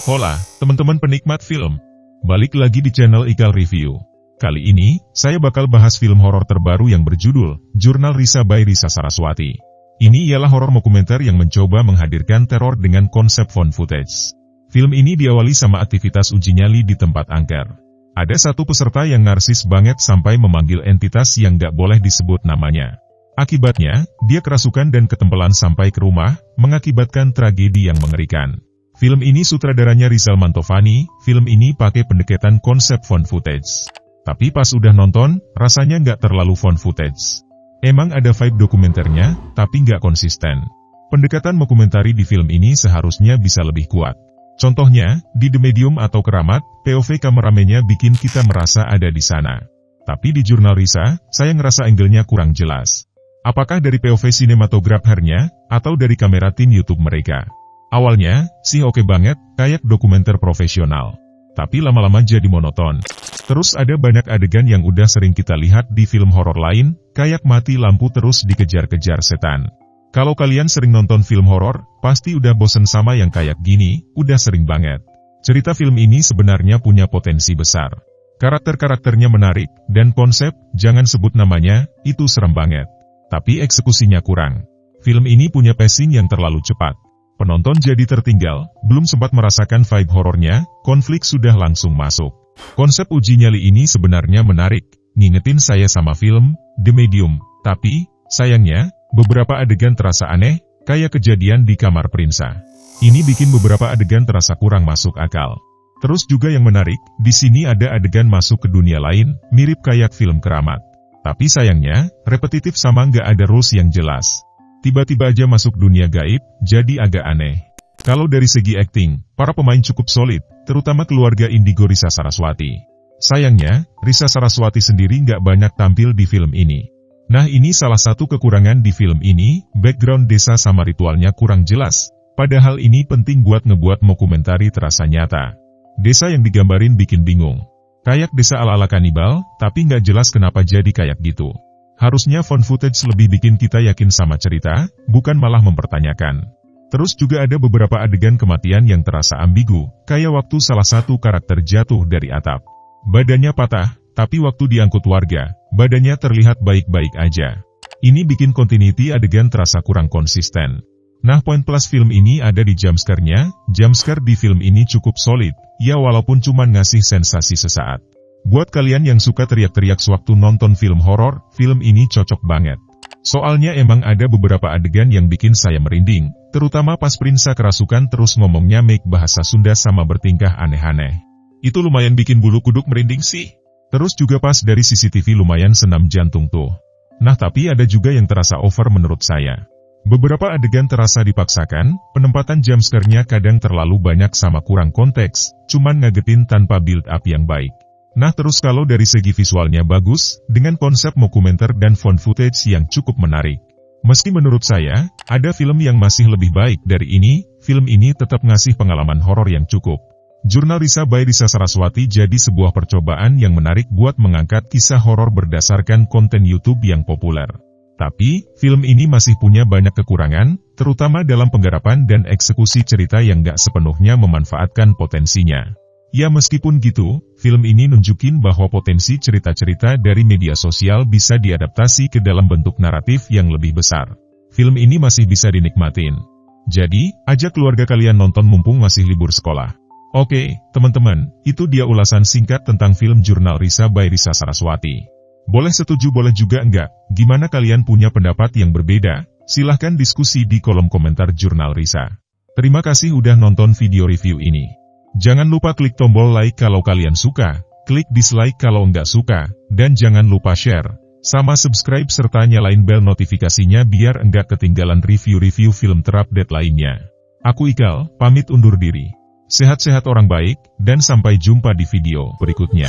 Hola, teman-teman penikmat film. Balik lagi di channel Ikal Review. Kali ini, saya bakal bahas film horor terbaru yang berjudul Jurnal Risa by Risa Saraswati. Ini ialah horor dokumenter yang mencoba menghadirkan teror dengan konsep found footage. Film ini diawali sama aktivitas uji nyali di tempat angker. Ada satu peserta yang narsis banget sampai memanggil entitas yang gak boleh disebut namanya. Akibatnya, dia kerasukan dan ketempelan sampai ke rumah, mengakibatkan tragedi yang mengerikan. Film ini sutradaranya Rizal Mantovani. Film ini pakai pendekatan konsep found footage. Tapi pas udah nonton, rasanya nggak terlalu found footage. Emang ada vibe dokumenternya, tapi nggak konsisten. Pendekatan dokumentari di film ini seharusnya bisa lebih kuat. Contohnya, di The Medium atau Keramat, POV kameramennya bikin kita merasa ada di sana. Tapi di Jurnal Risa, saya ngerasa angle-nya kurang jelas. Apakah dari POV sinematografernya, atau dari kamera tim YouTube mereka? Awalnya, sih oke banget, kayak dokumenter profesional. Tapi lama-lama jadi monoton. Terus ada banyak adegan yang udah sering kita lihat di film horor lain, kayak mati lampu terus dikejar-kejar setan. Kalau kalian sering nonton film horor, pasti udah bosen sama yang kayak gini, udah sering banget. Cerita film ini sebenarnya punya potensi besar. Karakter-karakternya menarik, dan konsep, jangan sebut namanya, itu serem banget. Tapi eksekusinya kurang. Film ini punya pacing yang terlalu cepat. Penonton jadi tertinggal, belum sempat merasakan vibe horornya, konflik sudah langsung masuk. Konsep uji nyali ini sebenarnya menarik, ngingetin saya sama film The Medium, tapi, sayangnya, beberapa adegan terasa aneh, kayak kejadian di kamar Prinsa. Ini bikin beberapa adegan terasa kurang masuk akal. Terus juga yang menarik, di sini ada adegan masuk ke dunia lain, mirip kayak film Keramat. Tapi sayangnya, repetitif sama nggak ada rules yang jelas. Tiba-tiba aja masuk dunia gaib, jadi agak aneh. Kalau dari segi akting, para pemain cukup solid, terutama keluarga indigo Risa Saraswati. Sayangnya, Risa Saraswati sendiri nggak banyak tampil di film ini. Nah ini salah satu kekurangan di film ini, background desa sama ritualnya kurang jelas. Padahal ini penting buat ngebuat dokumentari terasa nyata. Desa yang digambarin bikin bingung. Kayak desa ala-ala kanibal, tapi nggak jelas kenapa jadi kayak gitu. Harusnya found footage lebih bikin kita yakin sama cerita, bukan malah mempertanyakan. Terus juga ada beberapa adegan kematian yang terasa ambigu, kayak waktu salah satu karakter jatuh dari atap. Badannya patah, tapi waktu diangkut warga, badannya terlihat baik-baik aja. Ini bikin continuity adegan terasa kurang konsisten. Nah poin plus film ini ada di jumpscare-nya, jumpscare di film ini cukup solid, ya walaupun cuman ngasih sensasi sesaat. Buat kalian yang suka teriak-teriak sewaktu nonton film horor, film ini cocok banget. Soalnya emang ada beberapa adegan yang bikin saya merinding, terutama pas Prinsa kerasukan terus ngomongnya make bahasa Sunda sama bertingkah aneh-aneh. Itu lumayan bikin bulu kuduk merinding sih. Terus juga pas dari CCTV lumayan senam jantung tuh. Nah tapi ada juga yang terasa over menurut saya. Beberapa adegan terasa dipaksakan, penempatan jumpscare-nya kadang terlalu banyak sama kurang konteks, cuman ngagetin tanpa build up yang baik. Nah terus kalau dari segi visualnya bagus, dengan konsep dokumenter dan found footage yang cukup menarik. Meski menurut saya, ada film yang masih lebih baik dari ini, film ini tetap ngasih pengalaman horor yang cukup. Jurnal Risa by Risa Saraswati jadi sebuah percobaan yang menarik buat mengangkat kisah horor berdasarkan konten YouTube yang populer. Tapi, film ini masih punya banyak kekurangan, terutama dalam penggarapan dan eksekusi cerita yang gak sepenuhnya memanfaatkan potensinya. Ya meskipun gitu, film ini nunjukin bahwa potensi cerita-cerita dari media sosial bisa diadaptasi ke dalam bentuk naratif yang lebih besar. Film ini masih bisa dinikmatin. Jadi, ajak keluarga kalian nonton mumpung masih libur sekolah. Oke, teman-teman, itu dia ulasan singkat tentang film Jurnal Risa by Risa Saraswati. Boleh setuju boleh juga enggak, gimana kalian punya pendapat yang berbeda? Silahkan diskusi di kolom komentar Jurnal Risa. Terima kasih udah nonton video review ini. Jangan lupa klik tombol like kalau kalian suka, klik dislike kalau enggak suka, dan jangan lupa share, sama subscribe serta nyalain bel notifikasinya biar enggak ketinggalan review-review film terupdate lainnya. Aku Ikal, pamit undur diri. Sehat-sehat orang baik, dan sampai jumpa di video berikutnya.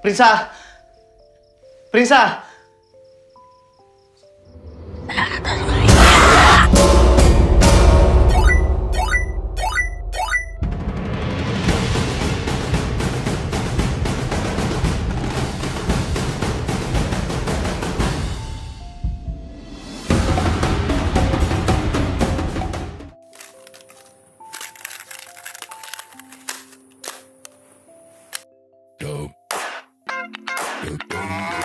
Prinsa! Prinsa! dum dum dum.